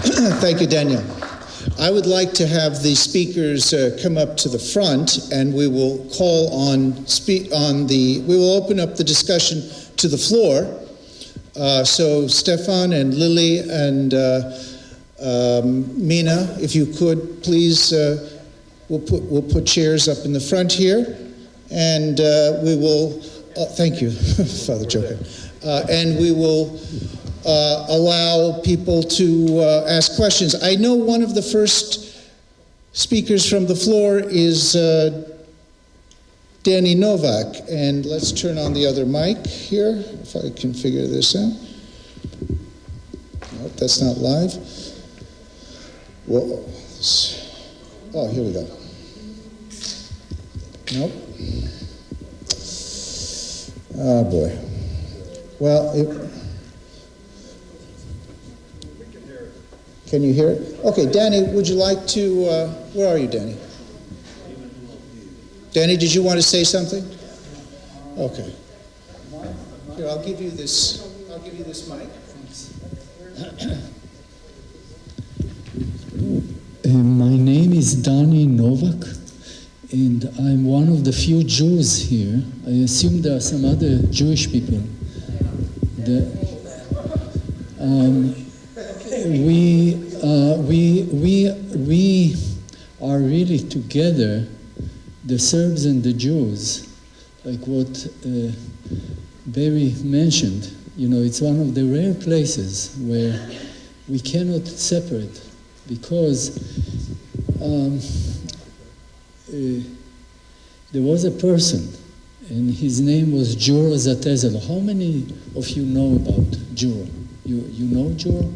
Thank you, Daniel. I would like to have the speakers come up to the front, and we will call on we will open up the discussion to the floor. So Stefan and Lily and Mina, if you could please, we'll put chairs up in the front here, and we will. Thank you, Father Joker, and we will. Allow people to ask questions. I know one of the first speakers from the floor is Jasenovac, and let's turn on the other mic here, if I can figure this out. Nope, that's not live. Whoa. Oh, here we go. Nope. Oh, boy. Well, can you hear it? Okay, Danny, would you like to, where are you, Danny? Danny, did you want to say something? Okay. Here, I'll give you this mic. My name is Jasenovac, and I'm one of the few Jews here. I assume there are some other Jewish people. We are really together, the Serbs and the Jews, like what Barry mentioned. You know, it's one of the rare places where we cannot separate, because there was a person, and his name was Juro Zatezalo. How many of you know about Juro? You know Juro?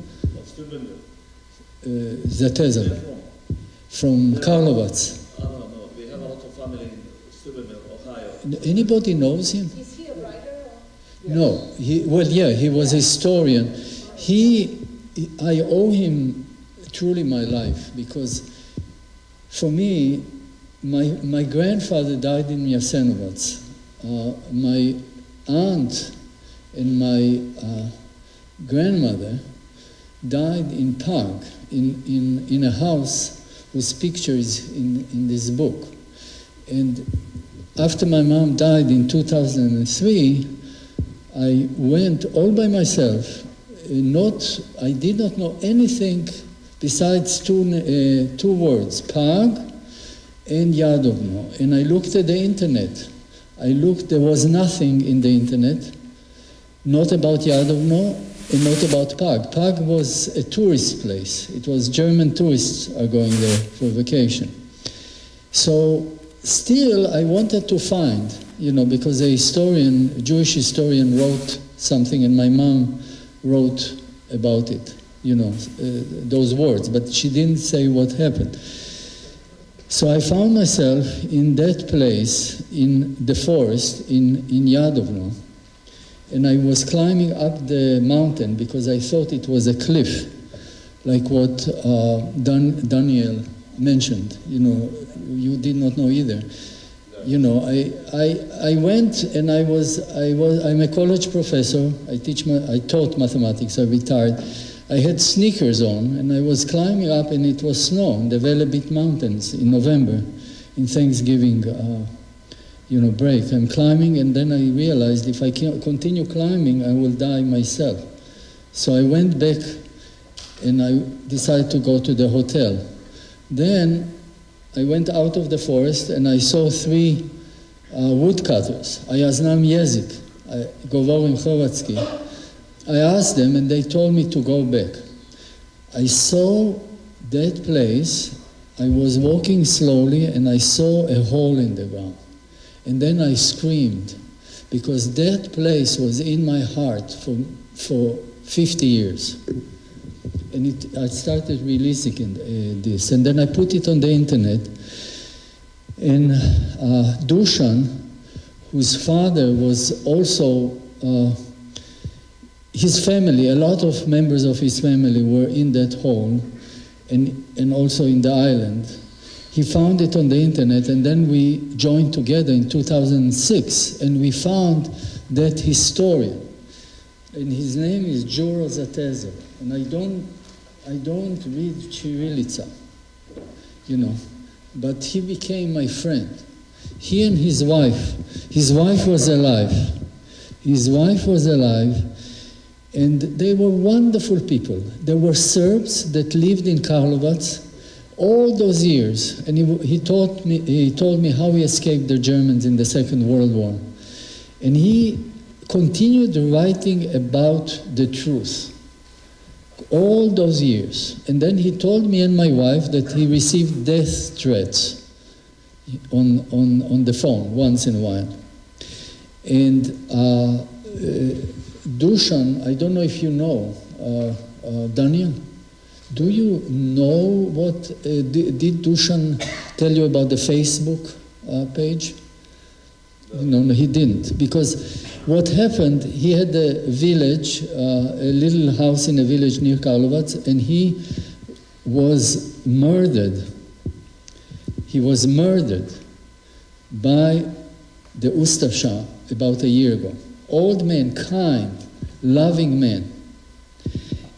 Zatezalo. From Karlovac. I don't know. We have a lot of family in Steubenville, Ohio. Anybody knows him? Is he a writer? No. He was a historian. I owe him truly my life, because for me, my grandfather died in Jasenovac. My aunt and my grandmother died in Prague, in a house whose picture is in this book. And after my mom died in 2003, I went all by myself. I did not know anything besides two words, Prague and Yadovno. And I looked at the internet. There was nothing in the internet, not about Yadovno and not about Prague. Prague was a tourist place. It was German tourists are going there for vacation. So still I wanted to find, because a Jewish historian wrote something, and my mom wrote about it, those words, but she didn't say what happened. So I found myself in that place, in the forest, in Yadovno, and I was climbing up the mountain because I thought it was a cliff, like what Daniel mentioned. You did not know either. I went, and I'm a college professor. I taught mathematics. I retired. I had sneakers on, and I was climbing up, and it was snow in the Velebit Mountains in November, in Thanksgiving break. I'm climbing, and then I realized if I continue climbing, I will die myself. So I went back, and I decided to go to the hotel. Then I went out of the forest, and I saw 3 woodcutters. Ayaznam Jezik, Govorim Chorvatsky. I asked them, and they told me to go back. I saw that place. I was walking slowly, and I saw a hole in the ground. And then I screamed, because that place was in my heart for 50 years. And I started releasing this. And then I put it on the internet. And Dushan, whose father was also, his family, a lot of members of his family were in that hole and also in the island. He found it on the internet, and then we joined together in 2006, and we found that historian. And his name is Juro Zatezalo. And I don't read Chirilica, you know, but he became my friend. He and his wife was alive. His wife was alive, and they were wonderful people. They were Serbs that lived in Karlovac all those years, and he told me how he escaped the Germans in the Second World War. And he continued writing about the truth all those years. And then he told me and my wife that he received death threats on the phone once in a while. And Dusan, I don't know if you know, Daniel, do you know what, did Dusan tell you about the Facebook page? No, he didn't. Because what happened, he had a village, a little house in a village near Karlovac, and he was murdered. He was murdered by the Ustasha about a year ago. Old man, kind, loving man.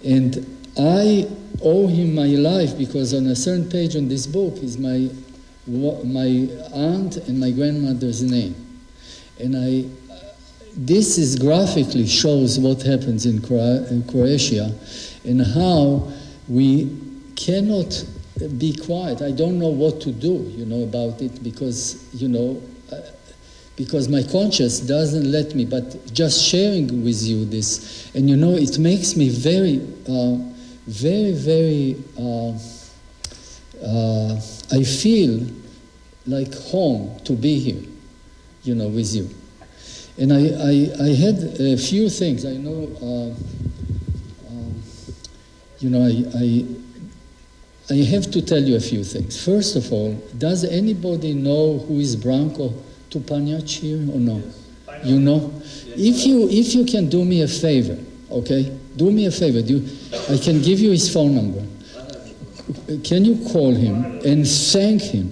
And I owe him my life because on a certain page on this book is my aunt and my grandmother's name. And this is graphically shows what happens in Croatia and how we cannot be quiet. I don't know what to do, about it because, because my conscience doesn't let me, but just sharing with you this, and it makes me very, very, I feel like home to be here, with you. And I had a few things. I know, I have to tell you a few things. First of all, does anybody know who is Branko Tupanjac here or no? Yes. You know? Yes. If you can do me a favor, okay? Do me a favor. I can give you his phone number. Can you call him and thank him?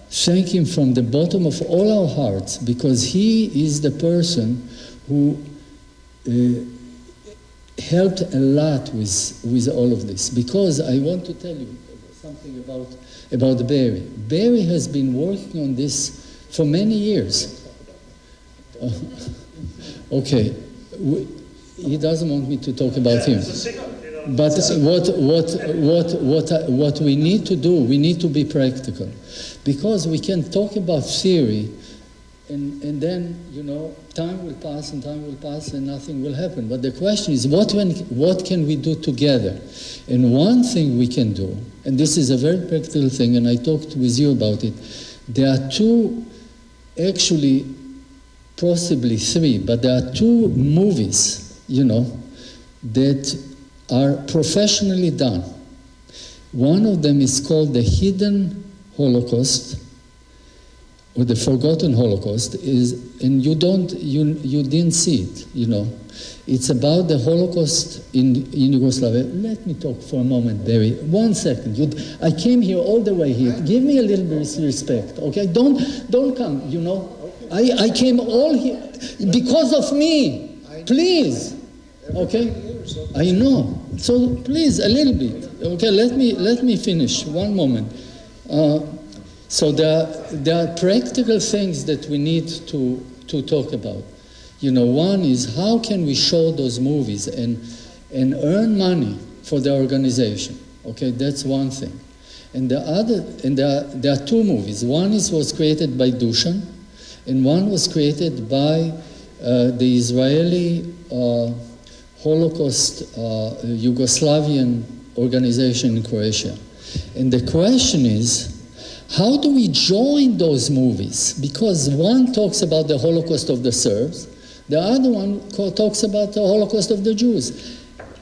Thank him from the bottom of all our hearts, because he is the person who helped a lot with all of this. Because I want to tell you something about Barry. Barry has been working on this for many years. Okay, he doesn't want me to talk about him. But what we need to do, we need to be practical. Because we can talk about theory, and then, time will pass and nothing will happen. But the question is, what can we do together? And one thing we can do, and this is a very practical thing, and I talked with you about it, there are two, actually, possibly three, but there are two movies, that are professionally done. One of them is called The Hidden Holocaust, or The Forgotten Holocaust, and you didn't see it, It's about the Holocaust in Yugoslavia. Let me talk for a moment, Barry. 1 second. I came here all the way here. Give me a little bit of respect, okay? Don't come, I came all here because of me. Please. Okay? I know. So please, a little bit. Okay, let me finish. 1 moment. So there are practical things that we need to talk about. One is how can we show those movies and earn money for the organization. Okay, that's one thing. And there are two movies. One was created by Dusan, and one was created by the Israeli Holocaust Yugoslavian organization in Croatia. And the question is, how do we join those movies? Because one talks about the Holocaust of the Serbs, the other one talks about the Holocaust of the Jews.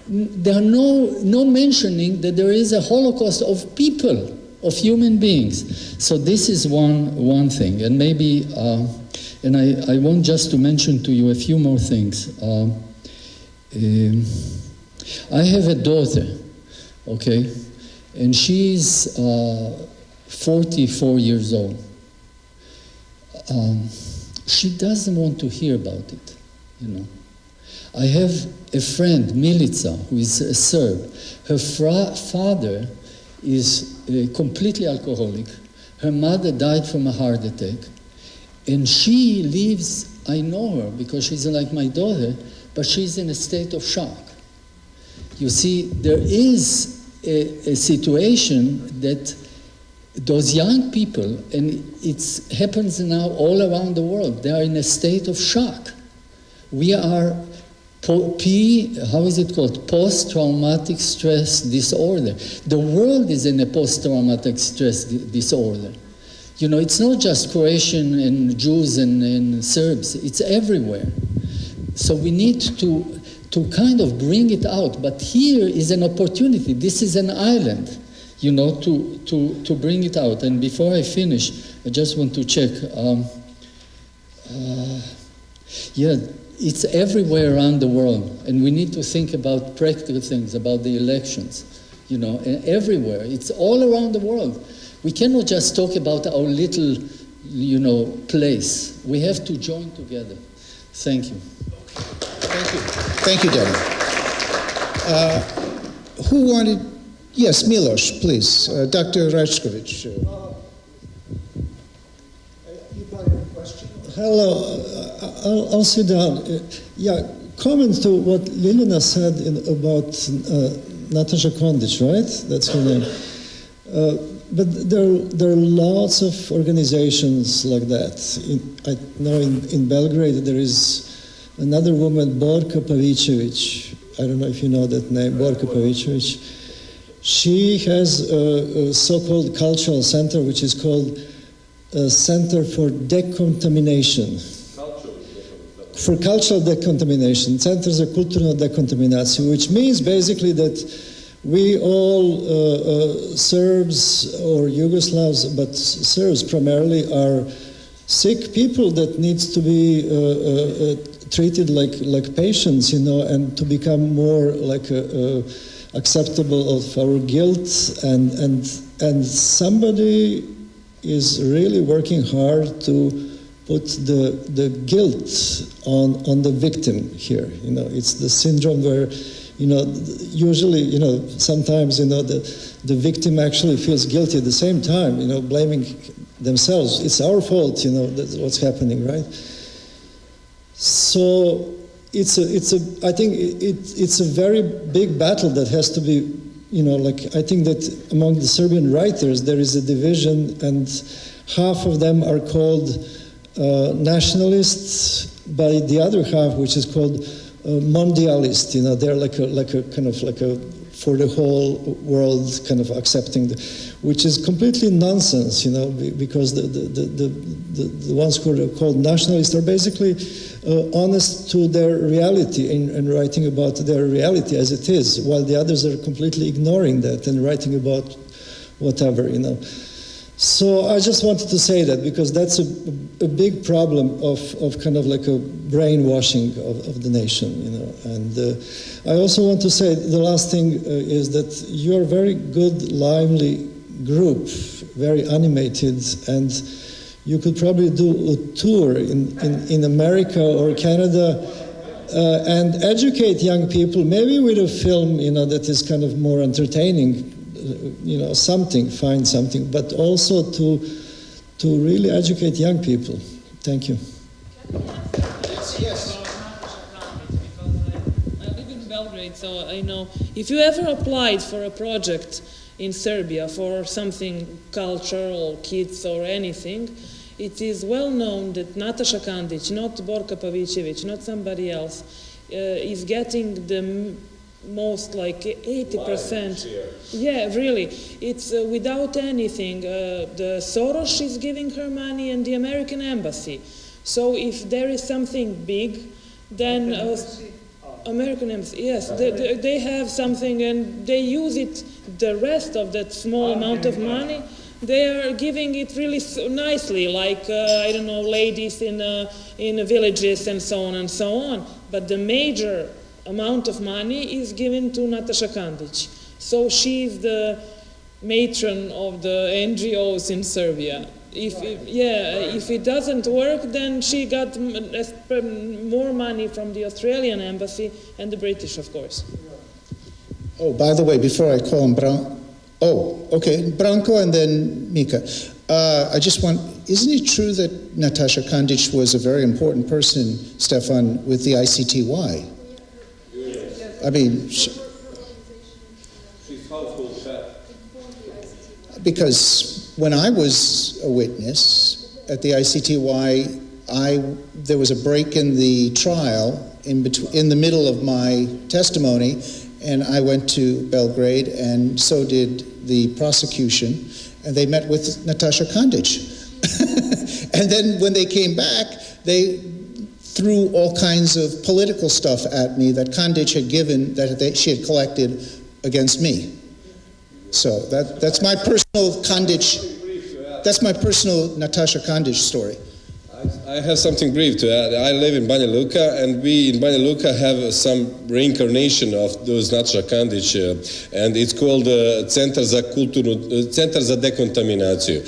There are no mentioning that there is a Holocaust of people, of human beings. So this is one thing. And maybe, and I want just to mention to you a few more things. I have a daughter, okay, and she's 44 years old. She doesn't want to hear about it, I have a friend, Milica, who is a Serb. Her father is completely alcoholic. Her mother died from a heart attack. And she lives, I know her because she's like my daughter, but she's in a state of shock. You see, there is a situation that those young people, and it happens now all around the world, they are in a state of shock. We are how is it called? Post-traumatic stress disorder. The world is in a post-traumatic stress disorder. You know, it's not just Croatian and Jews and Serbs, it's everywhere. So we need to kind of bring it out, but here is an opportunity. This is an island, you know, to bring it out. And before I finish, I just want to check. Yeah, it's everywhere around the world, and we need to think about practical things, about the elections, you know, and everywhere. It's all around the world. We cannot just talk about our little, you know, place. We have to join together. Thank you. Thank you. Thank you, Deborah. Who wanted? Yes, Milos, please. Dr. Rajkovic. You probably have a question. Hello, I'll sit down. Yeah, comment to what Liliana said about Natasha Kondic, right? That's her name. But there are lots of organizations like that. I know in Belgrade there is another woman, Borka Pavicevic. I don't know if you know that name, Borka Pavicevic. She has a so-called cultural center, which is called Center for Decontamination. For cultural decontamination. Centar za kulturnu dekontaminaciju, which means basically that we all Serbs or Yugoslavs, but Serbs primarily, are sick people that needs to be treated like patients, you know, and to become more like acceptable of our guilt, and somebody is really working hard to put the guilt on the victim here. You know, it's the syndrome where, you know, usually, you know, sometimes, you know, the victim actually feels guilty at the same time, you know, blaming themselves. It's our fault, you know, that's what's happening, right? So I think it's a very big battle that has to be, you know, like, I think that among the Serbian writers there is a division, and half of them are called nationalists, by the other half, which is called mondialist. You know, they're like a kind of like a for the whole world kind of accepting, which is completely nonsense. You know, because the ones who are called nationalists are basically honest to their reality and writing about their reality as it is, while the others are completely ignoring that and writing about whatever. You know. So I just wanted to say that, because that's a big problem of kind of like a brainwashing of the nation, you know. And I also want to say the last thing is that you're a very good, lively group, very animated, and you could probably do a tour in America or Canada and educate young people, maybe with a film, you know, that is kind of more entertaining. You know, find something, but also to really educate young people. Thank you. Yes. I live in Belgrade, so I know if you ever applied for a project in Serbia for something cultural, kids or anything, it is well known that Nataša Kandić, not Borka Pavicevic, not somebody else, is getting the most, like 80%. Yeah, really. It's without anything. The Soros is giving her money and the American embassy. So if there is something big, then American embassy, yes, they have something and they use it. The rest of that small amount of money, they are giving it really nicely, like I don't know, ladies in villages and so on and so on. But the major amount of money is given to Nataša Kandić. So she is the matron of the NGOs in Serbia. if it doesn't work, then she got more money from the Australian embassy and the British, of course. Oh, by the way, before I call him okay, Branko and then Mika. I just want, isn't it true that Natasha Kandic was a very important person, Stefan, with the ICTY? I mean, she's household chef. Because when I was a witness at the ICTY, there was a break in the trial in the middle of my testimony, and I went to Belgrade, and so did the prosecution, and they met with Natasha Kandic. And then when they came back, they threw all kinds of political stuff at me that Kandic had given, she had collected against me. So that's my personal Kandic, that's my personal Natasha Kandic story. I have something brief to add. I live in Banja Luka, and we in Banja Luka have some reincarnation of those Natasha Kandic, and it's called Centar za dekontaminaciju.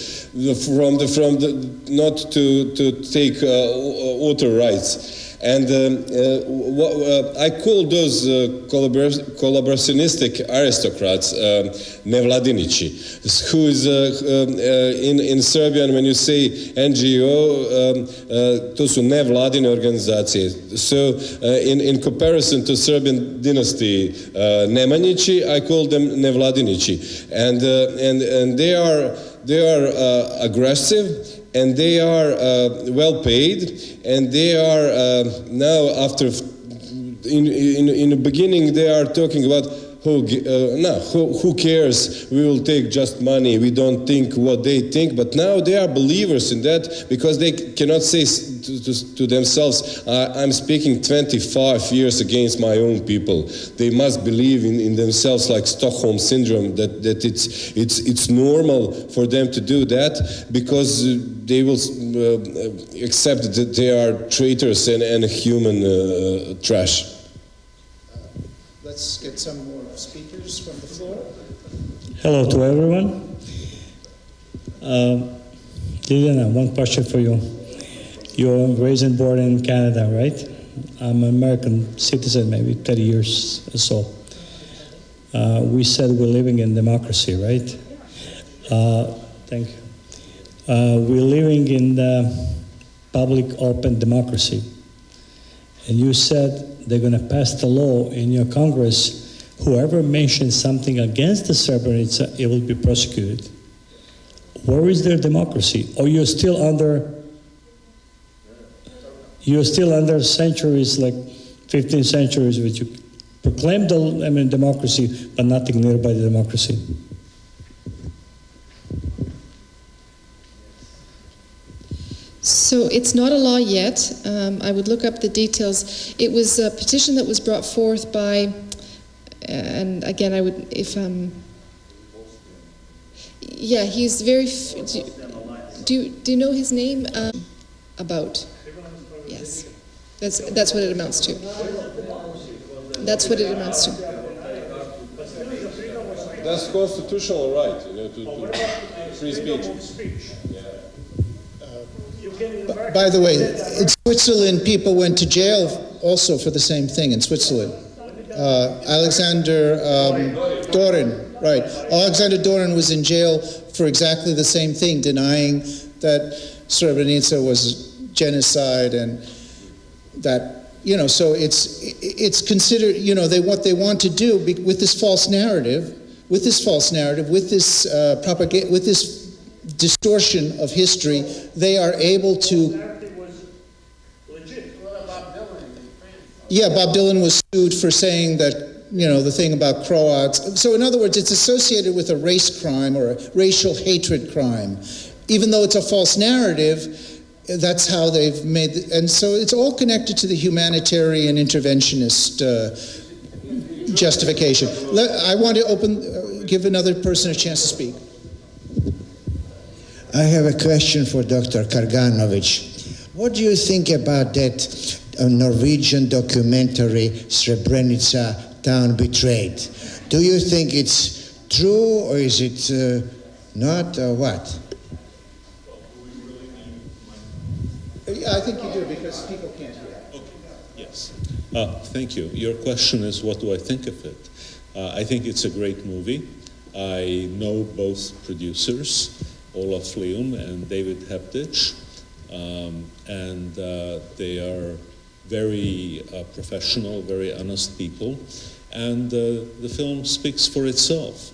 Not to take water rights. And I call those collaborationistic aristocrats nevladinici, who is in Serbian, when you say NGO, to su nevladine organizacije. So in comparison to Serbian dynasty Nemanjići, I call them nevladinici, and they are aggressive. And they are well paid, and they are now after. In the beginning, they are talking about who cares? We will take just money. We don't think what they think. But now they are believers in that, because they cannot say to themselves, "I'm speaking 25 years against my own people." They must believe in themselves, like Stockholm syndrome, that it's normal for them to do that, because they will accept that they are traitors and human trash. Let's get some more speakers from the floor. Hello to everyone. Liliana, one question for you. You're raised and born in Canada, right? I'm an American citizen, maybe 30 years or so. We said we're living in democracy, right? Thank you. We're living in the public open democracy. And you said they're going to pass the law in your Congress. Whoever mentions something against the Srebrenica, it will be prosecuted. Where is their democracy? Or you're still under centuries, like 15 centuries, which you proclaim democracy, but nothing nearby the democracy. So it's not a law yet. I would look up the details. It was a petition that was brought forth by, and again, I would, yeah, he's very, do you know his name? About, yes. That's what it amounts to. That's what it amounts to. That's constitutional right, to free speech. By the way, in Switzerland, people went to jail also for the same thing in Switzerland. Alexander Dorin, right. Alexander Dorin was in jail for exactly the same thing, denying that Srebrenica was genocide, and that, so it's considered, what they want to do with this false narrative, with this propaganda, with this distortion of history, they are able to. Yeah, Bob Dylan was sued for saying that, the thing about Croats. So in other words, it's associated with a race crime or a racial hatred crime. Even though it's a false narrative, that's how they've made it. And so it's all connected to the humanitarian interventionist justification. I want to give another person a chance to speak. I have a question for Dr. Karganovic. What do you think about that Norwegian documentary, Srebrenica, Town Betrayed? Do you think it's true, or is it not, or what? I think you do, because people can't hear. Okay. Yes. Thank you. Your question is, what do I think of it? I think it's a great movie. I know both producers, Olaf Leum and David Heptich, and they are very professional, very honest people, and the film speaks for itself.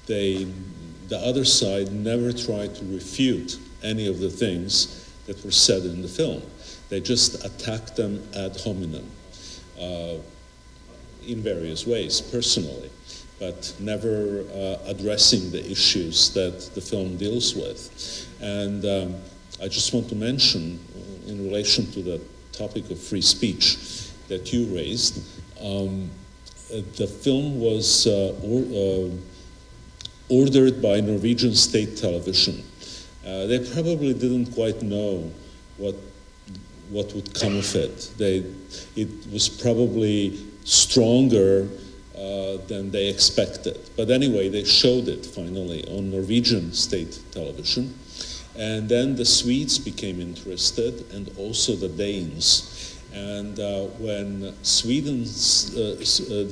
The other side never tried to refute any of the things that were said in the film. They just attacked them ad hominem in various ways, personally, but never addressing the issues that the film deals with. And I just want to mention, in relation to the topic of free speech that you raised, the film was ordered by Norwegian state television. They probably didn't quite know what would come of it. It was probably stronger than they expected. But anyway, they showed it finally on Norwegian state television. And then the Swedes became interested, and also the Danes. And when the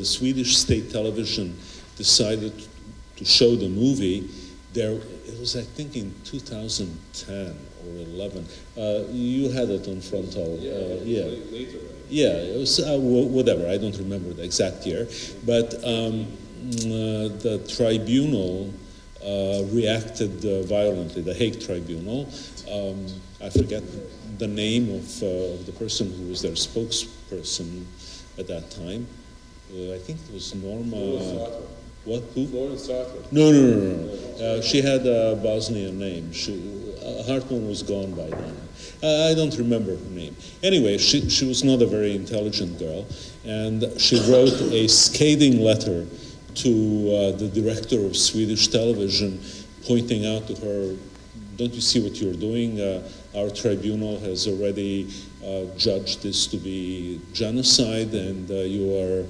Swedish state television decided to show the movie, it was, I think, in 2010 or 11. You had it on frontal. Yeah. Yeah, it was whatever. I don't remember the exact year. But the tribunal reacted violently. The Hague Tribunal. I forget the name of the person who was their spokesperson at that time. I think it was Norma. What? Who? Florence Sartre. No. She had a Bosnian name. Hartman was gone by then. I don't remember her name. Anyway, she was not a very intelligent girl, and she wrote a scathing letter to the director of Swedish television, pointing out to her, don't you see what you're doing? Our tribunal has already judged this to be genocide, and you are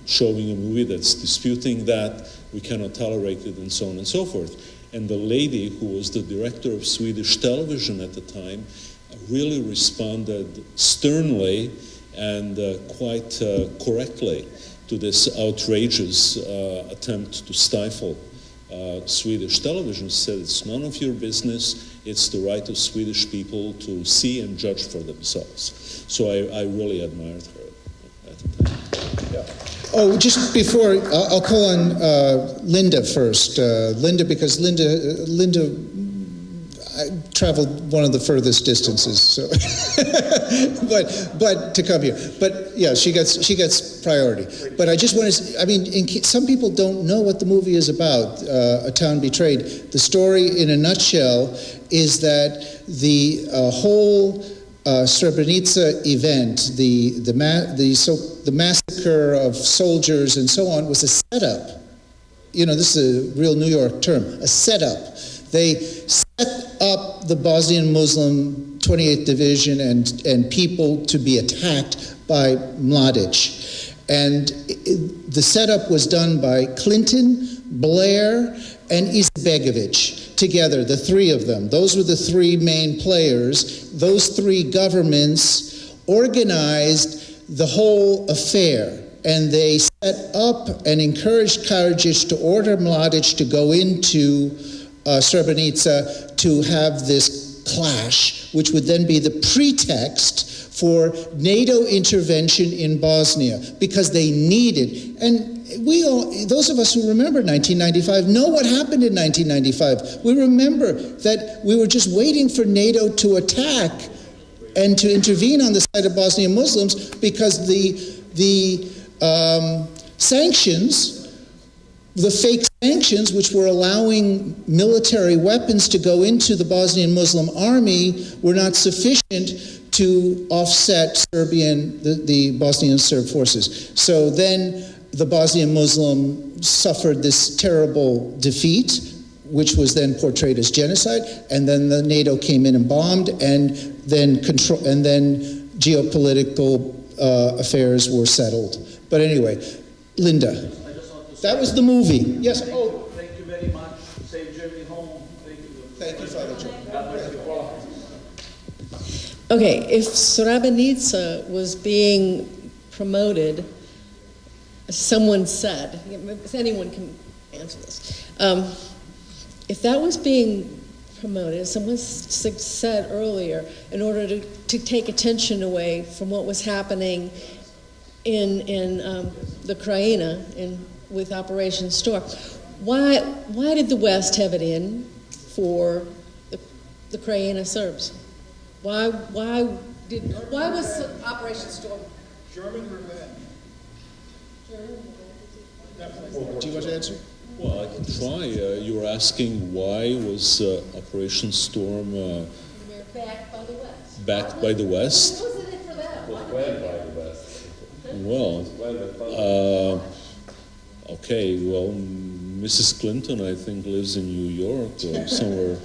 showing a movie that's disputing that. We cannot tolerate it, and so on and so forth. And the lady who was the director of Swedish television at the time really responded sternly and quite correctly to this outrageous attempt to stifle Swedish television. She said, it's none of your business, it's the right of Swedish people to see and judge for themselves. So I really admired her at the time. Yeah. Oh, just before, I'll call on Linda first. Linda, because Linda I traveled one of the furthest distances, so but to come here. But yeah, she gets priority. But I just want to, I mean, some people don't know what the movie is about, A Town Betrayed. The story, in a nutshell, is that the whole Srebrenica event, the massacre of soldiers and so on, was a setup. You know, this is a real New York term, a setup. They set up the Bosnian Muslim 28th Division and people to be attacked by Mladic. And the setup was done by Clinton, Blair, and Izetbegovic together, the three of them. Those were the three main players. Those three governments organized the whole affair. And they set up and encouraged Karadzic to order Mladic to go into Srebrenica to have this clash, which would then be the pretext for NATO intervention in Bosnia, because they needed, and we all, those of us who remember 1995, know what happened in 1995. We remember that we were just waiting for NATO to attack and to intervene on the side of Bosnian Muslims, because the sanctions, the fake sanctions, which were allowing military weapons to go into the Bosnian Muslim army, were not sufficient to offset the Bosnian Serb forces. So then the Bosnian Muslim suffered this terrible defeat, which was then portrayed as genocide, and then the NATO came in and bombed, and then geopolitical affairs were settled. But anyway, Linda, that was the movie. Yes. Oh, thank you very much. Safe journey home. Thank you. Thank you, Father Joe. God bless you all. Okay, if Srebrenica was being promoted, someone said, anyone can answer this, if that was being promoted, someone said earlier, in order to take attention away from what was happening in the Krajina with Operation Storm, why did the West have it in for the Krajina Serbs? Why was Operation Storm? German revenge. Do you want to answer? Well, I can try. You were asking why was Operation Storm Backed by the West. backed by the West? What was in it for that? Well, okay, well, Mrs. Clinton, I think, lives in New York or somewhere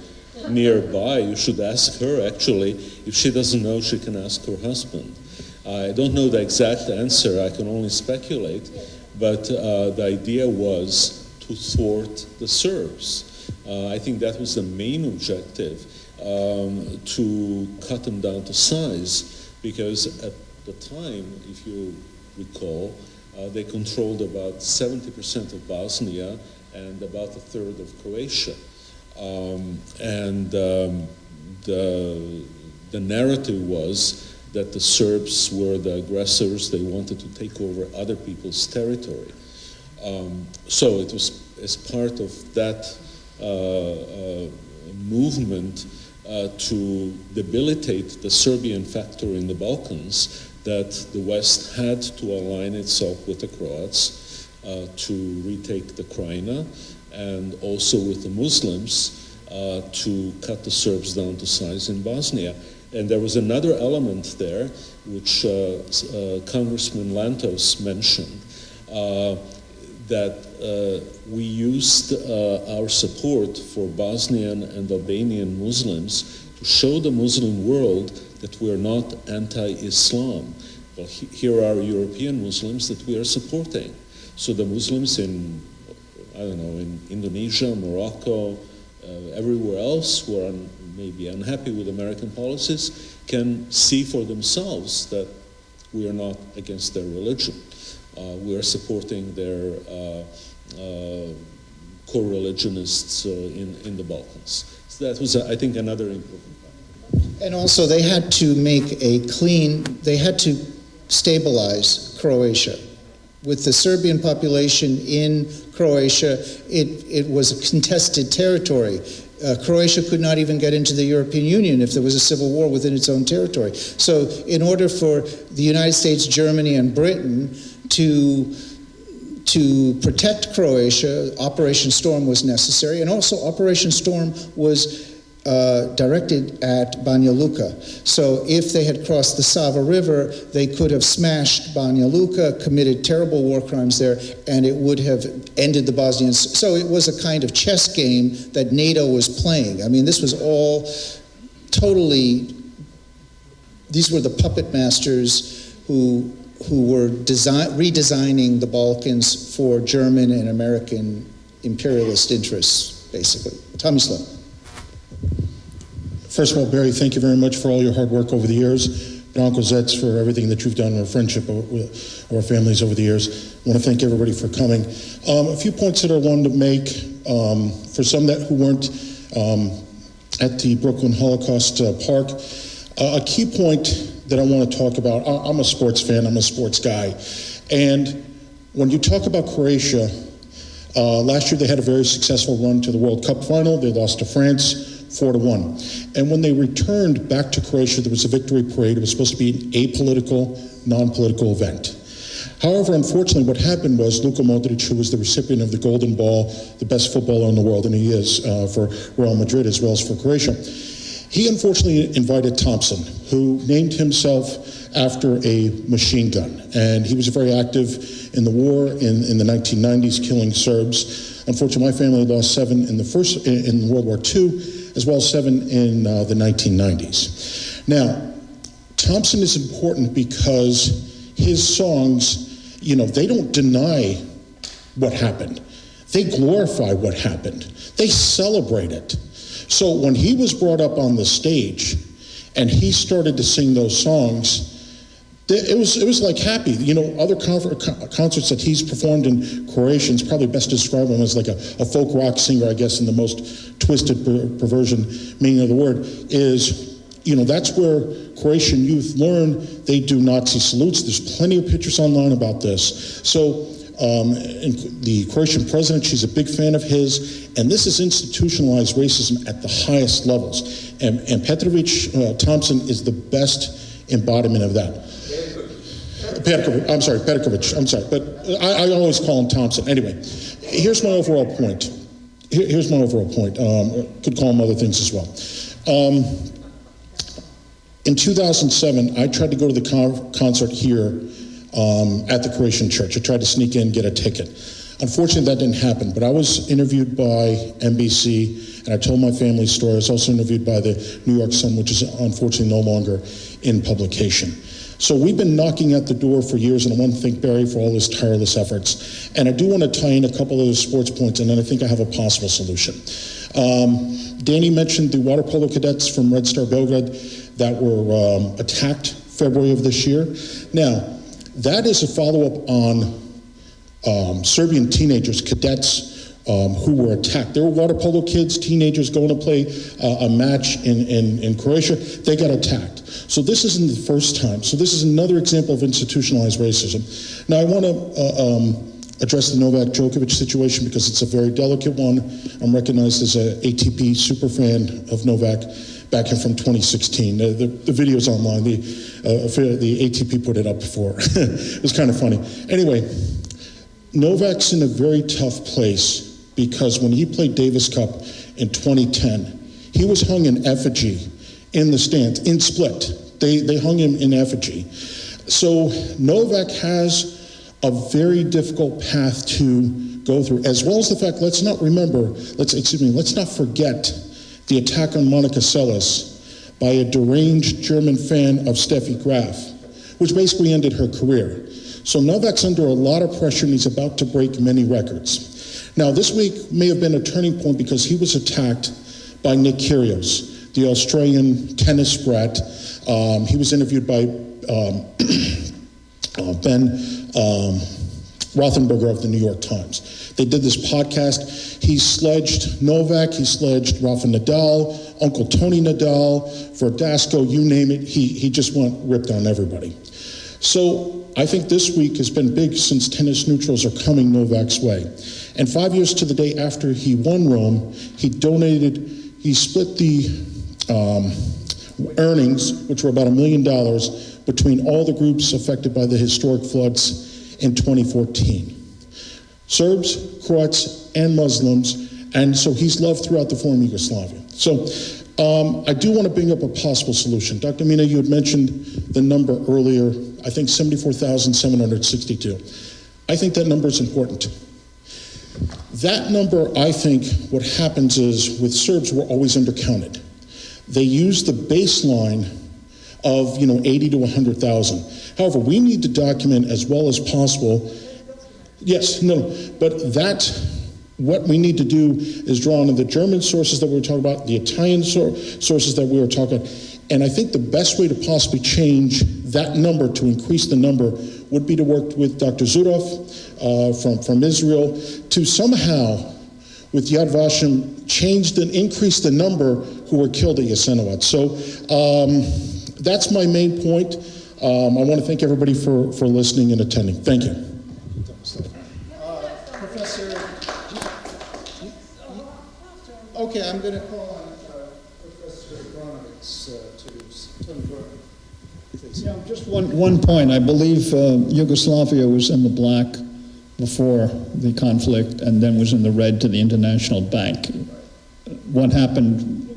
nearby. You should ask her, actually. If she doesn't know, she can ask her husband. I don't know the exact answer. I can only speculate. But the idea was to thwart the Serbs. I think that was the main objective, to cut them down to size, because at the time, if you recall, they controlled about 70% of Bosnia and about a third of Croatia. The narrative was that the Serbs were the aggressors. They wanted to take over other people's territory. So it was as part of that movement to debilitate the Serbian factor in the Balkans that the West had to align itself with the Croats to retake the Krajina, and also with the Muslims to cut the Serbs down to size in Bosnia. And there was another element there, which Congressman Lantos mentioned, that we used our support for Bosnian and Albanian Muslims to show the Muslim world that we're not anti-Islam. Well, here are European Muslims that we are supporting. So the Muslims in, I don't know, in Indonesia, Morocco, everywhere else who are maybe unhappy with American policies can see for themselves that we are not against their religion. We are supporting their co-religionists in the Balkans. So that was, I think, another important point. And also they had to make they had to stabilize Croatia. With the Serbian population in Croatia, it was a contested territory. Croatia could not even get into the European Union if there was a civil war within its own territory. So in order for the United States, Germany, and Britain to protect Croatia, Operation Storm was necessary, and also Operation Storm was directed at Banja Luka. So if they had crossed the Sava River, they could have smashed Banja Luka, committed terrible war crimes there, and it would have ended the Bosnians. So it was a kind of chess game that NATO was playing. I mean, this was all totally, these were the puppet masters who were redesigning the Balkans for German and American imperialist interests, basically. Tomislav. First of all, Barry, thank you very much for all your hard work over the years. Branko Zets for everything that you've done in our friendship with our families over the years. I want to thank everybody for coming. A few points that I wanted to make for some who weren't at the Brooklyn Holocaust Park. A key point that I want to talk about, I'm a sports fan, I'm a sports guy. And when you talk about Croatia, last year they had a very successful run to the World Cup final. They lost to France 4-1. And when they returned back to Croatia, there was a victory parade. It was supposed to be an apolitical, non-political event. However, unfortunately, what happened was Luka Modric, who was the recipient of the Golden Ball, the best footballer in the world, and he is for Real Madrid as well as for Croatia, he unfortunately invited Thompson, who named himself after a machine gun. And he was very active in the war in the 1990s, killing Serbs. Unfortunately, my family lost 7 in World War II, as well as 7 in the 1990s. Now, Thompson is important because his songs, they don't deny what happened. They glorify what happened. They celebrate it. So when he was brought up on the stage and he started to sing those songs, it was like happy. You know, other concerts that he's performed in Croatian, it's probably best to describe him as like a folk rock singer, I guess, in the most twisted perversion meaning of the word, is, you know, that's where Croatian youth learn. They do Nazi salutes. There's plenty of pictures online about this. So and the Croatian president, she's a big fan of his, and this is institutionalized racism at the highest levels. And Petrovic Thompson is the best embodiment of that. Petkovic, I'm sorry, but I always call him Thompson. Anyway, here's my overall point. Here's my overall point. Could call him other things as well. In 2007, I tried to go to the concert here at the Croatian church. I tried to sneak in, get a ticket. Unfortunately, that didn't happen, but I was interviewed by NBC, and I told my family's story. I was also interviewed by the New York Sun, which is unfortunately no longer in publication. So we've been knocking at the door for years, and I want to thank Barry for all his tireless efforts. And I do want to tie in a couple of those sports points, and then I think I have a possible solution. Danny mentioned the water polo cadets from Red Star Belgrade that were attacked February of this year. Now, that is a follow-up on Serbian teenagers, cadets who were attacked. There were water polo kids, teenagers going to play a match in Croatia. They got attacked. So this isn't the first time. So this is another example of institutionalized racism. Now I want to address the Novak Djokovic situation because it's a very delicate one. I'm recognized as an ATP super fan of Novak back in from 2016. The video's online. The ATP put it up before. It was kind of funny. Anyway, Novak's in a very tough place because when he played Davis Cup in 2010, he was hung in effigy in the stands, in Split. They hung him in effigy. So Novak has a very difficult path to go through, as well as the fact, let's not forget the attack on Monica Seles by a deranged German fan of Steffi Graf, which basically ended her career. So Novak's under a lot of pressure and he's about to break many records. Now this week may have been a turning point because he was attacked by Nick Kyrgios, the Australian tennis brat. He was interviewed by Ben Rothenberger of the New York Times. They did this podcast. He sledged Novak, he sledged Rafa Nadal, Uncle Tony Nadal, Verdasco, you name it. He just ripped on everybody. So I think this week has been big since tennis neutrals are coming Novak's way. And 5 years to the day after he won Rome, he split the earnings, which were about $1 million, between all the groups affected by the historic floods in 2014. Serbs, Croats, and Muslims, and so he's loved throughout the former Yugoslavia. So I do want to bring up a possible solution. Dr. Mina, you had mentioned the number earlier, I think 74,762. I think that number is important. That number, I think, what happens is, with Serbs, we're always undercounted. They use the baseline of 80 to 100,000. However, we need to document as well as possible. Yes, no, but what we need to do is draw on the German sources that we were talking about, the Italian sources that we were talking about, and I think the best way to possibly change that number, to increase the number, would be to work with Dr. Zurov from Israel to somehow, with Yad Vashem, increase the number who were killed at Jasenovac. So that's my main point. I want to thank everybody for listening and attending. Thank you. Professor, okay, I'm going to call on Professor Bronovitz to tell me. Yeah, just one point. I believe Yugoslavia was in the black before the conflict and then was in the red to the International Bank. What happened,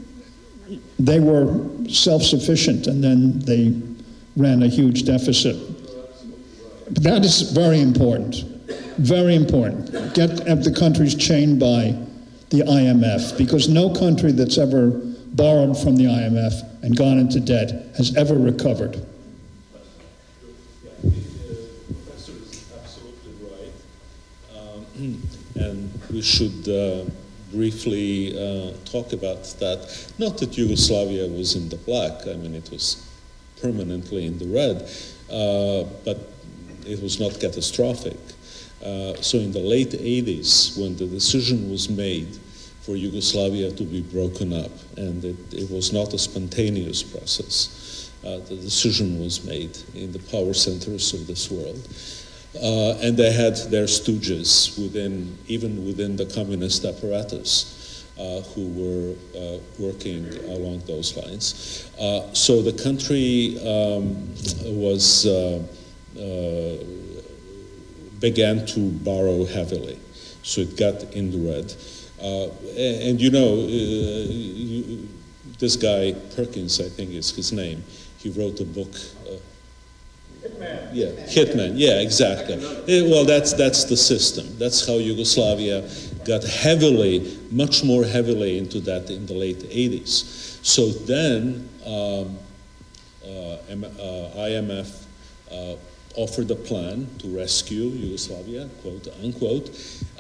they were self-sufficient and then they ran a huge deficit. But that is very important, very important. Get the countries chained by the IMF, because no country that's ever borrowed from the IMF and gone into debt has ever recovered. The professor is absolutely right. And we should briefly talk about that. Not that Yugoslavia was in the black, I mean, it was permanently in the red, but it was not catastrophic. So in the late 80s, when the decision was made for Yugoslavia to be broken up, and it was not a spontaneous process, the decision was made in the power centers of this world. And they had their stooges even within the communist apparatus who were working along those lines. So the country began to borrow heavily. So it got in the red. And you know, this guy, Perkins, I think is his name, he wrote a book. Hitman. Yeah, Hitman. Yeah, exactly. Well, that's the system. That's how Yugoslavia got much more heavily into that in the late 80s. So then IMF offered a plan to rescue Yugoslavia, quote unquote,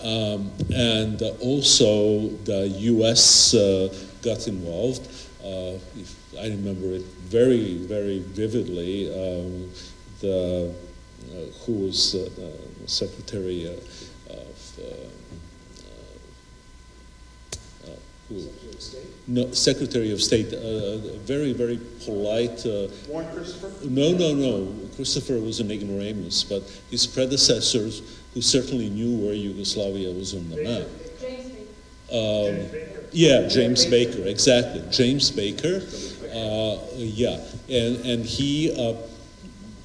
and also the U.S. got involved. If I remember it very, very vividly. Who was the Secretary of Secretary of State, very, very polite. Warren Christopher? No. Christopher was an ignoramus, but his predecessors, who certainly knew where Yugoslavia was on the map. James Baker. Yeah, James Baker, exactly. James Baker, and he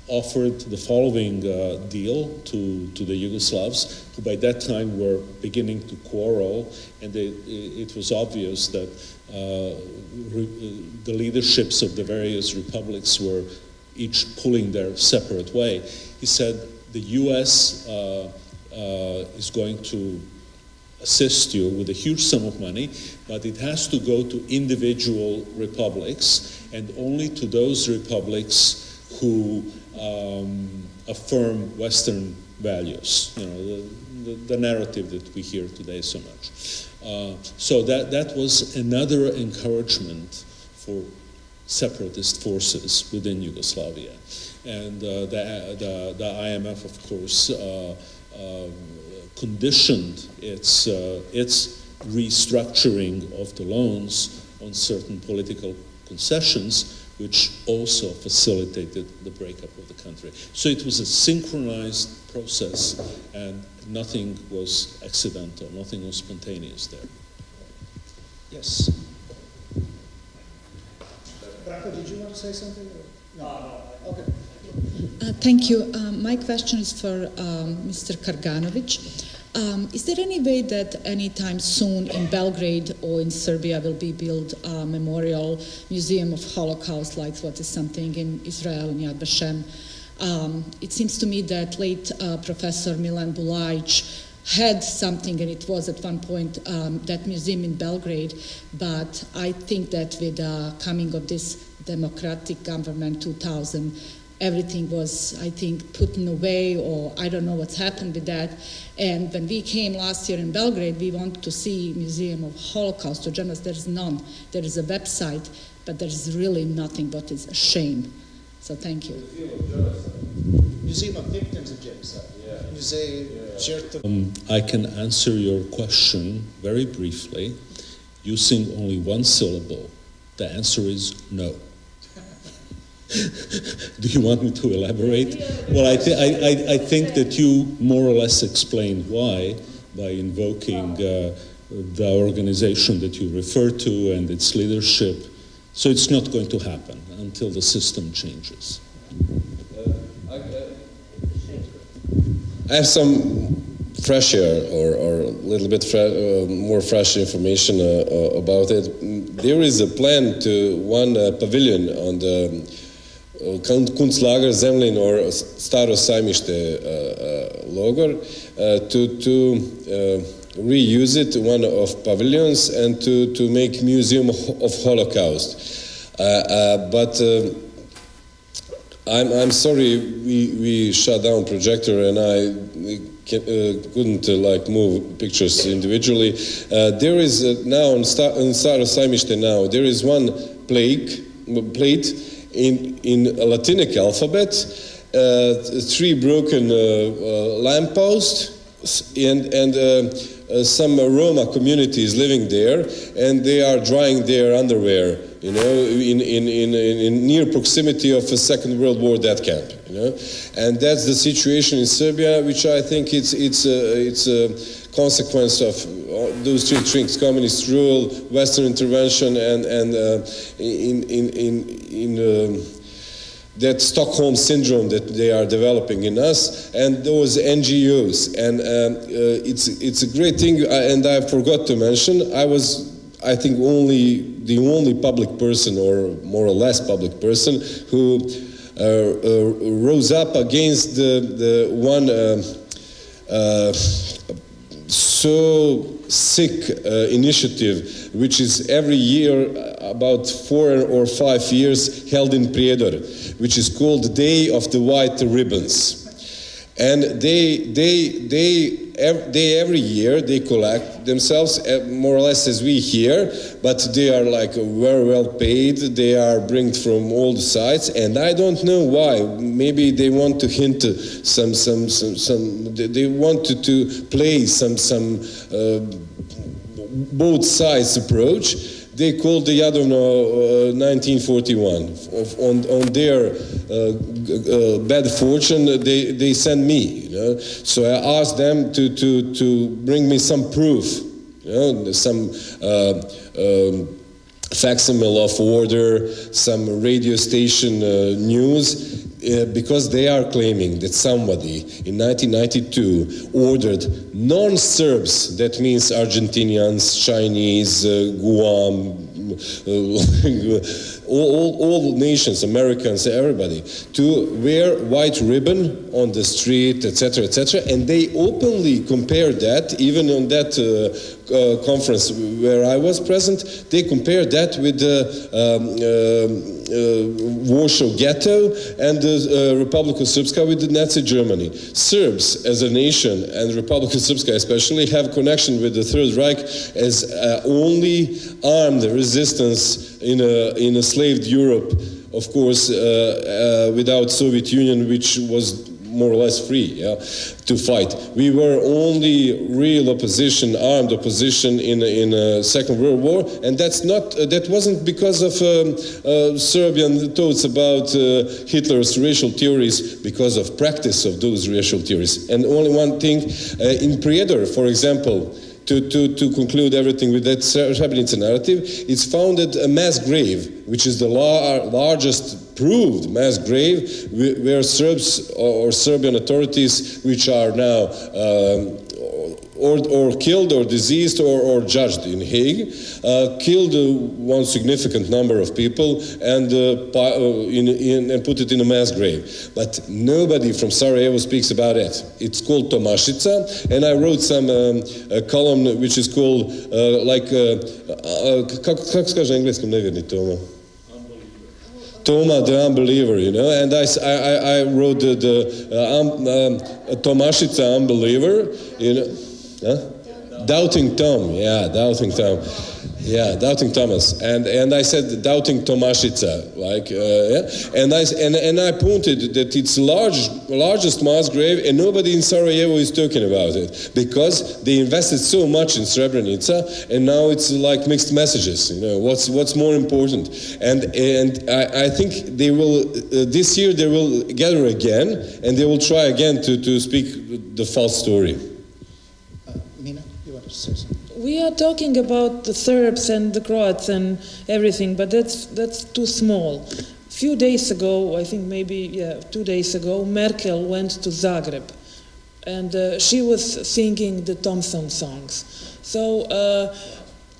offered the following deal to the Yugoslavs, who by that time were beginning to quarrel, and it was obvious that the leaderships of the various republics were each pulling their separate way. He said, the U.S. is going to assist you with a huge sum of money, but it has to go to individual republics, and only to those republics who affirm Western values, you know, the narrative that we hear today so much. So that was another encouragement for separatist forces within Yugoslavia. And the IMF, of course, conditioned its restructuring of the loans on certain political concessions, which also facilitated the breakup of the country. So it was a synchronized process, and nothing was accidental, nothing was spontaneous there. Yes. Branko, did you want to say something? No. Okay. Thank you. My question is for Mr. Karganovic. Is there any way that anytime soon in Belgrade or in Serbia will be built a memorial museum of Holocaust, like what is something in Israel and Yad Vashem? It seems to me that late Professor Milan Bulajic had something, and it was at one point that museum in Belgrade, but I think that with the coming of this democratic government 2000, everything was, I think, put in away, or I don't know what's happened with that. And when we came last year in Belgrade, we wanted to see Museum of Holocaust or Genocide. There is none. There is a website, but there is really nothing, but it's a shame. So thank you. Museum of Victims of Genocide. I can answer your question very briefly using only one syllable. The answer is no. Do you want me to elaborate? Well, I think that you more or less explained why by invoking the organization that you refer to and its leadership. So it's not going to happen until the system changes. I have some fresher or a little bit more fresh information about it. There is a plan to one pavilion on the Kunstlager Zemlin or Staro Sajmište logor to reuse it, one of pavilions, and to make museum of Holocaust. But I'm sorry we shut down projector, and I couldn't move pictures individually. There is now in Staro Sajmište now there is one plate in Latinic alphabet, 3 broken lampposts, and some Roma communities living there, and they are drying their underwear, you know, in near proximity of a Second World War death camp, you know, and that's the situation in Serbia, which I think it's a consequence of those 3 things: communist rule, Western intervention, and that Stockholm syndrome that they are developing in us, and those NGOs. And it's a great thing, and I forgot to mention, I was, I think, the only public person, or more or less public person, who rose up against the one so sick initiative, which is every year, about 4 or 5 years, held in Prijedor, which is called Day of the White Ribbons. And they every year they collect themselves more or less as we here, but they are like very well paid. They are bring from all the sides, and I don't know why. Maybe they want to hint some. They wanted to play some both sides approach. They called the Jadovno 1941. On their bad fortune, they sent me. You know? So I asked them to bring me some proof, you know, some facsimile of order, some radio station news, because they are claiming that somebody in 1992 ordered non-Serbs, that means Argentinians, Chinese, Guam, all nations, Americans, everybody, to wear white ribbon on the street, etc., etc., and they openly compared that, even on that conference where I was present, they compared that with the Warsaw Ghetto and the Republika Srpska with the Nazi Germany. Serbs as a nation, and Republika Srpska especially, have connection with the Third Reich as only armed resistance in a slaved Europe, of course, without Soviet Union, which was more or less free, to fight. We were only real opposition, armed opposition in Second World War, and that wasn't because of Serbian thoughts about Hitler's racial theories, because of practice of those racial theories. And only one thing, in Prijedor, for example, to conclude everything with that Srebrenica narrative, it's founded a mass grave, which is the largest proved mass grave where Serbs or Serbian authorities, which are now or killed or diseased or judged in Hague, killed one significant number of people and put it in a mass grave. But nobody from Sarajevo speaks about it. It's called Tomašica, and I wrote some column which is called kako se kaže na engleskom, nevjerni Toma? Toma the Unbeliever, you know, and I wrote the Tomašica Unbeliever, you know. Huh? Doubting Tom, yeah, Doubting Tom, yeah, Doubting Thomas, and I said Doubting Tomašica, like, yeah, and I pointed that it's largest mass grave, and nobody in Sarajevo is talking about it because they invested so much in Srebrenica, and now it's like mixed messages. You know, what's more important, and I think they will this year they will gather again, and they will try again to speak the false story. We are talking about the Serbs and the Croats and everything, but that's too small. A few days ago, I think maybe 2 days ago, Merkel went to Zagreb, and she was singing the Thompson songs. So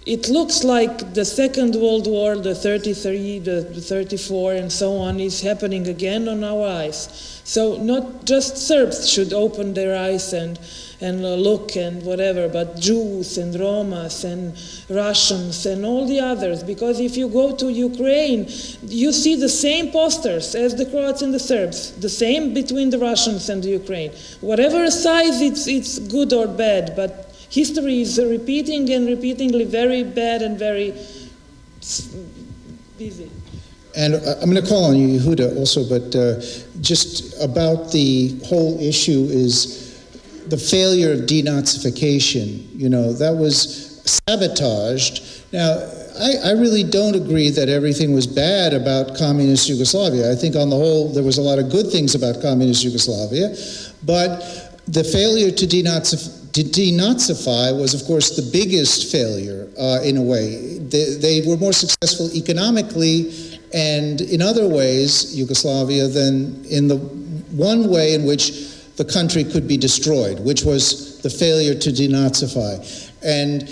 it looks like the Second World War, the 33, the 34, and so on, is happening again on our eyes. So not just Serbs should open their eyes and look and whatever, but Jews and Romas and Russians and all the others. Because if you go to Ukraine, you see the same posters as the Croats and the Serbs, the same between the Russians and the Ukraine. Whatever size it's good or bad, but history is repeating and repeatedly very bad and very busy. And I'm going to call on you, Yehuda, also, but just about the whole issue is the failure of denazification. You know, that was sabotaged. Now, I really don't agree that everything was bad about communist Yugoslavia. I think on the whole there was a lot of good things about communist Yugoslavia, but the failure to denazify was, of course, the biggest failure in a way. They were more successful economically and in other ways, Yugoslavia, than in the one way in which the country could be destroyed, which was the failure to denazify. And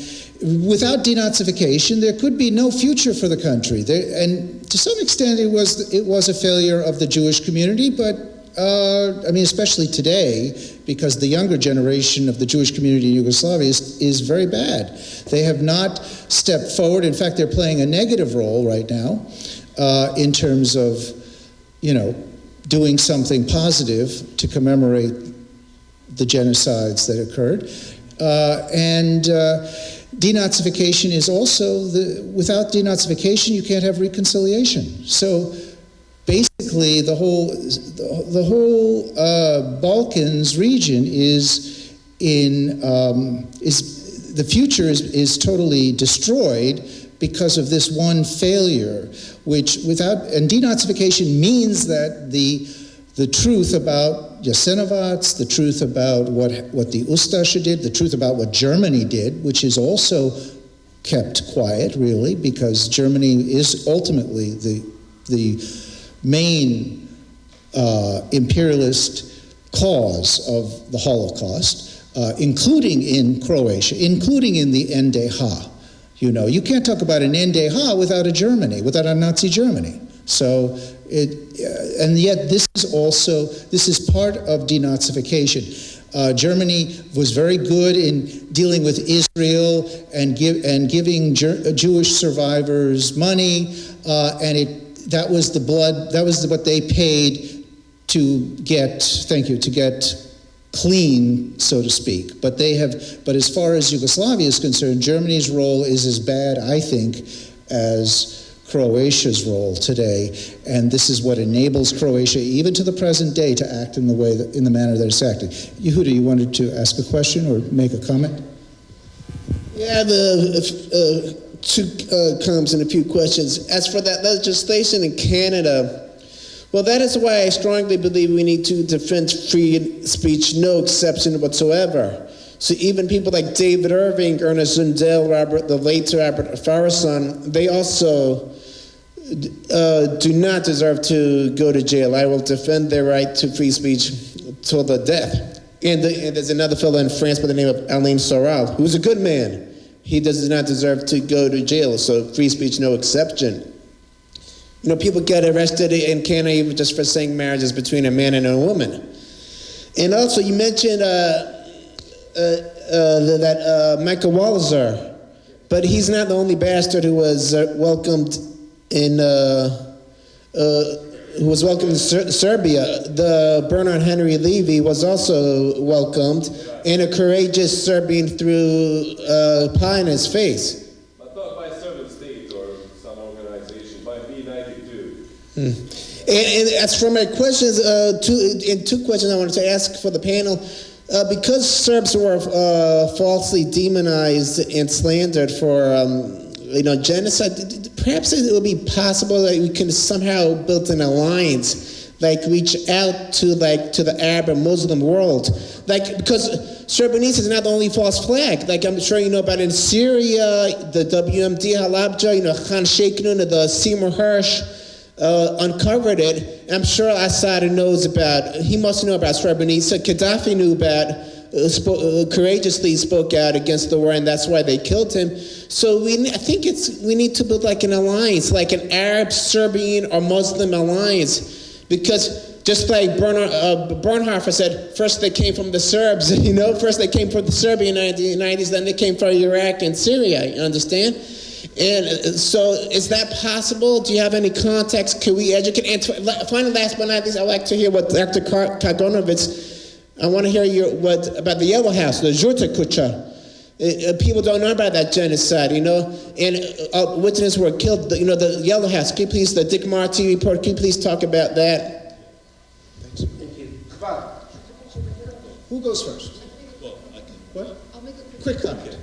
without denazification, there could be no future for the country. And to some extent, it was a failure of the Jewish community, but I mean, especially today, because the younger generation of the Jewish community in Yugoslavia is very bad. They have not stepped forward. In fact, they're playing a negative role right now in terms of, you know, doing something positive to commemorate the genocides that occurred. And denazification is also, without denazification, you can't have reconciliation. So basically, the whole Balkans region is the future is totally destroyed because of this one failure, and denazification means that the truth about Jasenovac, the truth about what the Ustasha did, the truth about what Germany did, which is also kept quiet, really, because Germany is ultimately the main imperialist cause of the Holocaust, including in Croatia, including in the NDH. You know, you can't talk about an NDH without a Germany, without a Nazi Germany. So, and yet this is part of denazification. Germany was very good in dealing with Israel and giving Jewish survivors money, and that was what they paid to get. Thank you, to get clean, so to speak. But as far as Yugoslavia is concerned, Germany's role is as bad, I think, as Croatia's role today, and this is what enables Croatia, even to the present day, to act in the manner that it's acting. Yehuda, you wanted to ask a question or make a comment? Yeah, two comments and a few questions. As for that legislation in Canada, well, that is why I strongly believe we need to defend free speech, no exception whatsoever. So even people like David Irving, Ernest Zundel, the late Robert Farrason, they also do not deserve to go to jail. I will defend their right to free speech till the death. And there's another fellow in France by the name of Alain Soral, who's a good man. He does not deserve to go to jail, so free speech, no exception. You know, people get arrested in Canada even just for saying marriage is between a man and a woman. And also, you mentioned that Michael Walzer, but he's not the only bastard who was welcomed in Serbia. The Bernard Henry Levy was also welcomed, and a courageous Serbian threw pie in his face. But not by Serbian state or some organization, by B-92. And as for my questions, two questions I wanted to ask for the panel. Because Serbs were falsely demonized and slandered for genocide, perhaps it would be possible that we can somehow build an alliance, reach out to the Arab and Muslim world, because Srebrenica is not the only false flag. I'm sure you know about in Syria, the WMD Halabja, Khan Sheikh, the Seymour Hirsch uncovered it. I'm sure Assad knows about. He must know about Srebrenica. Gaddafi knew about courageously spoke out against the war, and that's why they killed him. So I think we need to build like an alliance, like an Arab, Serbian, or Muslim alliance, because just like Bernhofer said, first they came from the Serbs, first they came from the Serbian in the 1990s, then they came from Iraq and Syria, you understand? And so is that possible? Do you have any context? Can we educate? And finally, last but not least, I'd like to hear what Dr. Kaganovich, I want to hear about the Yellow House, the Žuta Kuća. People don't know about that genocide, and witnesses were killed, the Yellow House. Can you please, the Dick Marty report, can you please talk about that? Thank you. Who goes first? What? I'll make a Quick comment.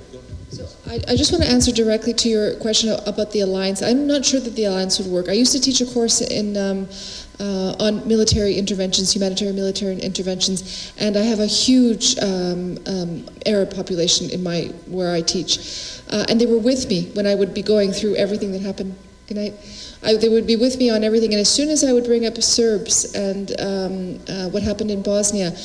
So I just want to answer directly to your question about the alliance. I'm not sure that the alliance would work. I used to teach a course on military interventions, humanitarian military interventions, and I have a huge Arab population where I teach, and they were with me when I would be going through everything that happened. Good night. They would be with me on everything, and as soon as I would bring up Serbs and what happened in Bosnia,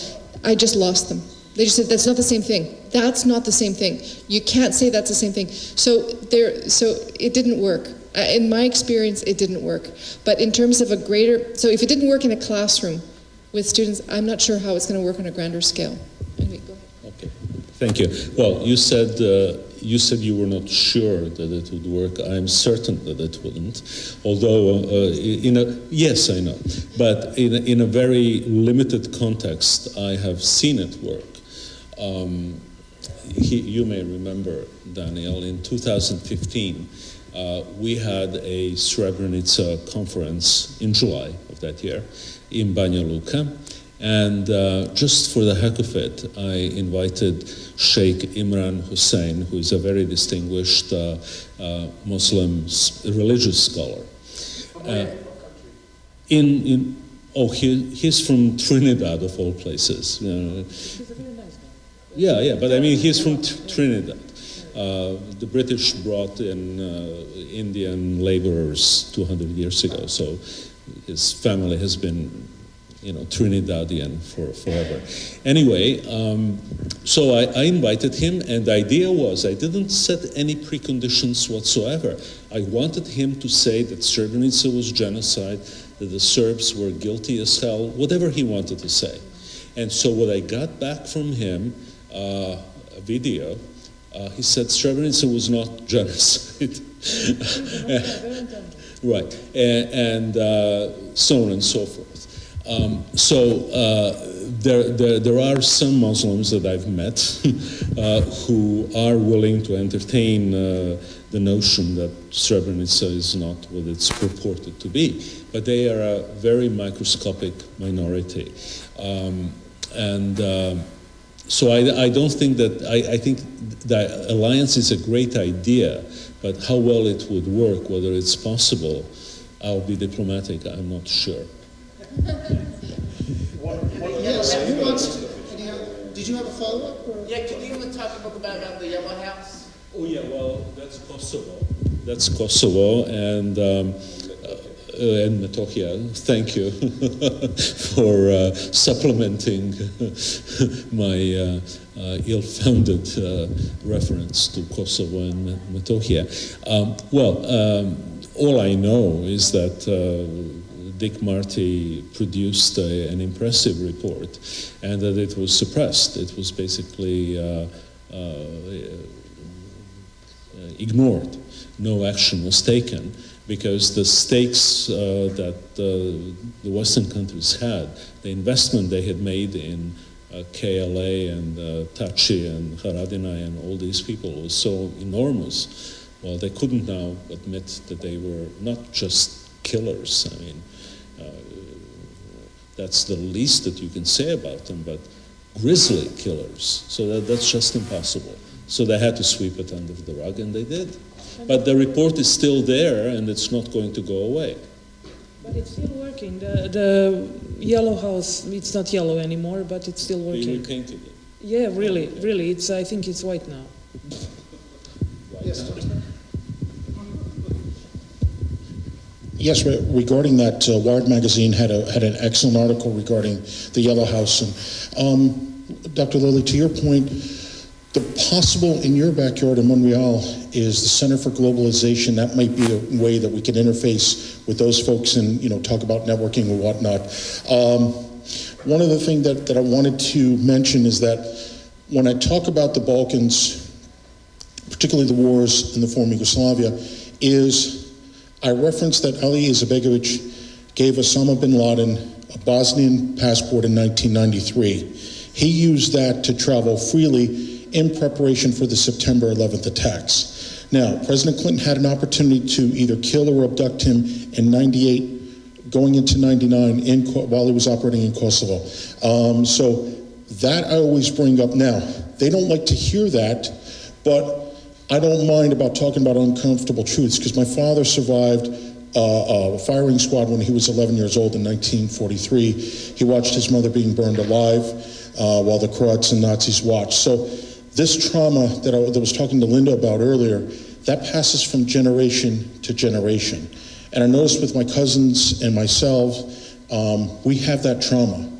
I just lost them. They just said, that's not the same thing. That's not the same thing. You can't say that's the same thing. So it didn't work. In my experience, it didn't work. But in terms of so if it didn't work in a classroom with students, I'm not sure how it's going to work on a grander scale. Anyway, go ahead. Okay, thank you. Well, you said you were not sure that it would work. I'm certain that it wouldn't. Although, yes, I know. But in a very limited context, I have seen it work. You may remember, Daniel, in 2015, we had a Srebrenica conference in July of that year in Banja Luka. And just for the heck of it, I invited Sheikh Imran Hussein, who is a very distinguished Muslim religious scholar. He's from Trinidad, of all places. He's a very nice guy. Yeah, but I mean, he's from Trinidad. The British brought in Indian laborers 200 years ago, so his family has been Trinidadian for forever. Anyway, so I invited him, and the idea was I didn't set any preconditions whatsoever. I wanted him to say that Srebrenica was genocide, that the Serbs were guilty as hell, whatever he wanted to say. And so what I got back from him, a video, he said Srebrenica was not genocide. Right, and so on and so forth. There are some Muslims that I've met who are willing to entertain the notion that Srebrenica is not what it's purported to be, but they are a very microscopic minority. So I don't think that, I think the alliance is a great idea, but how well it would work, whether it's possible, I'll be diplomatic, I'm not sure. Yes, who wants to? Did you have a follow-up? Yeah, can you talk about the Yellow House? Oh yeah, well, that's Kosovo. That's Kosovo, and Metohija. Thank you for supplementing my ill-founded reference to Kosovo and Metohija. All I know is that Dick Marty produced an impressive report, and that it was suppressed. It was basically ignored. No action was taken because the stakes that the Western countries had, the investment they had made in KLA and Taci and Haradinaj and all these people was so enormous. Well, they couldn't now admit that they were not just killers. I mean, that's the least that you can say about them, but grisly killers. So that's just impossible. So they had to sweep it under the rug, and they did. But the report is still there, and it's not going to go away. But it's still working. The Yellow House, it's not yellow anymore, but it's still working. They repainted it. Yeah, really. I think it's white now. Yes. Yes, regarding that, Wired magazine had an excellent article regarding the Yellow House, and Dr. Lilly, to your point, the possible in your backyard in Montreal is the Center for Globalization. That might be a way that we can interface with those folks and, you know, talk about networking or whatnot. One other thing that I wanted to mention is that when I talk about the Balkans, particularly the wars in the former Yugoslavia, is I referenced that Ali Izetbegovic gave Osama bin Laden a Bosnian passport in 1993. He used that to travel freely in preparation for the September 11th attacks. Now, President Clinton had an opportunity to either kill or abduct him in 98, going into 99 while he was operating in Kosovo. So that I always bring up now. They don't like to hear that, but I don't mind about talking about uncomfortable truths, because my father survived a firing squad when he was 11 years old in 1943. He watched his mother being burned alive while the Croats and Nazis watched. So this trauma that I was talking to Linda about earlier, that passes from generation to generation. And I noticed with my cousins and myself, we have that trauma.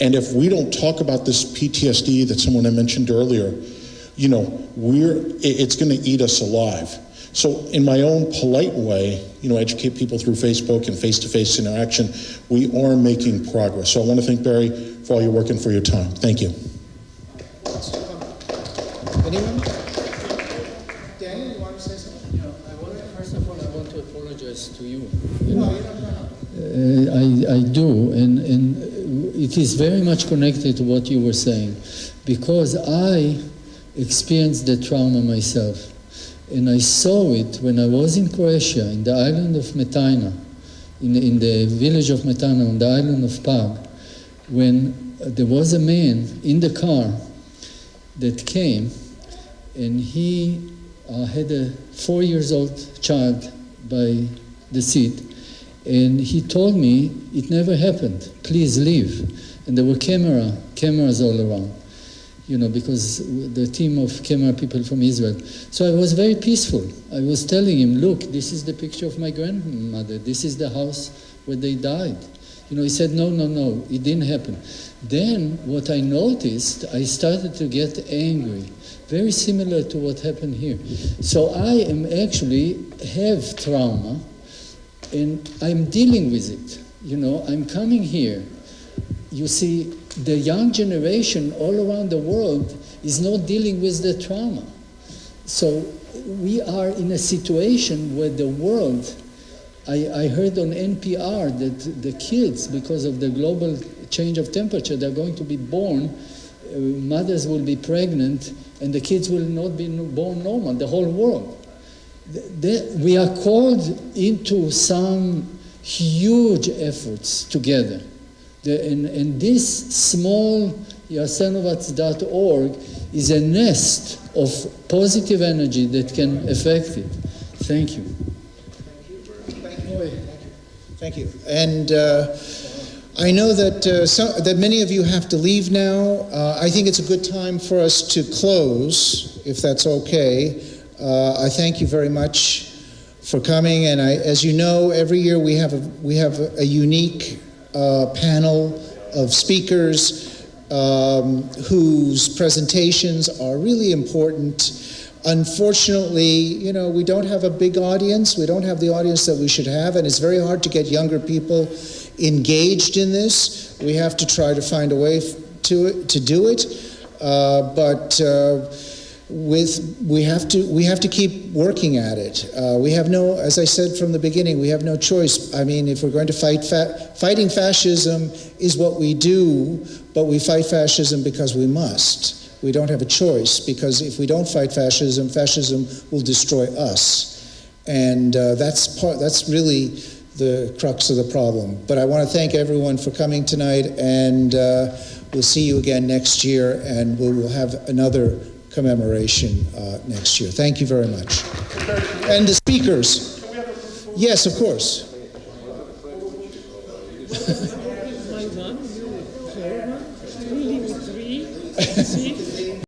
And if we don't talk about this PTSD that someone I mentioned earlier, you know, it's going to eat us alive. So in my own polite way, you know, educate people through Facebook and face-to-face interaction, we are making progress. So I want to thank Barry for all your work and for your time. Thank you. Anyone? Danny, you want to say something? First of all, I want to apologize to you. No. I do, and it is very much connected to what you were saying, because I experienced the trauma myself, and I saw it when I was in Croatia, in the island of Metajna, in the village of Metajna on the island of Pag, when there was a man in the car that came, and he had a 4-year-old child by the seat, and he told me it never happened, please leave. And there were cameras all around, you know, because the team of camera people from Israel. So I was very peaceful. I was telling him, look, this is the picture of my grandmother. This is the house where they died. You know, he said, no, it didn't happen. Then what I noticed, I started to get angry, very similar to what happened here. So I am actually have trauma, and I'm dealing with it. You know, I'm coming here. You see, the young generation all around the world is not dealing with the trauma. So we are in a situation where the world, I heard on NPR that the kids, because of the global change of temperature, they're going to be born, mothers will be pregnant, and the kids will not be born normal, the whole world. We are called into some huge efforts together. And this small Jasenovac.org is a nest of positive energy that can affect it. Thank you. Thank you. And I know that that many of you have to leave now. I think it's a good time for us to close, if that's okay. I thank you very much for coming. And as you know, every year we have a unique panel of speakers whose presentations are really important. Unfortunately, you know, we don't have a big audience. We don't have the audience that we should have, and it's very hard to get younger people engaged in this. We have to try to find a way to do it, but we have to keep working at it. We have no, as I said from the beginning, we have no choice. I mean, if we're going to fighting fascism is what we do, but we fight fascism because we must. We don't have a choice, because if we don't fight fascism, fascism will destroy us, and that's really the crux of the problem. But I want to thank everyone for coming tonight, and we'll see you again next year, and we will have another commemoration next year. Thank you very much. And the speakers. Yes, of course. My one, 4 1, 3, 3, 6.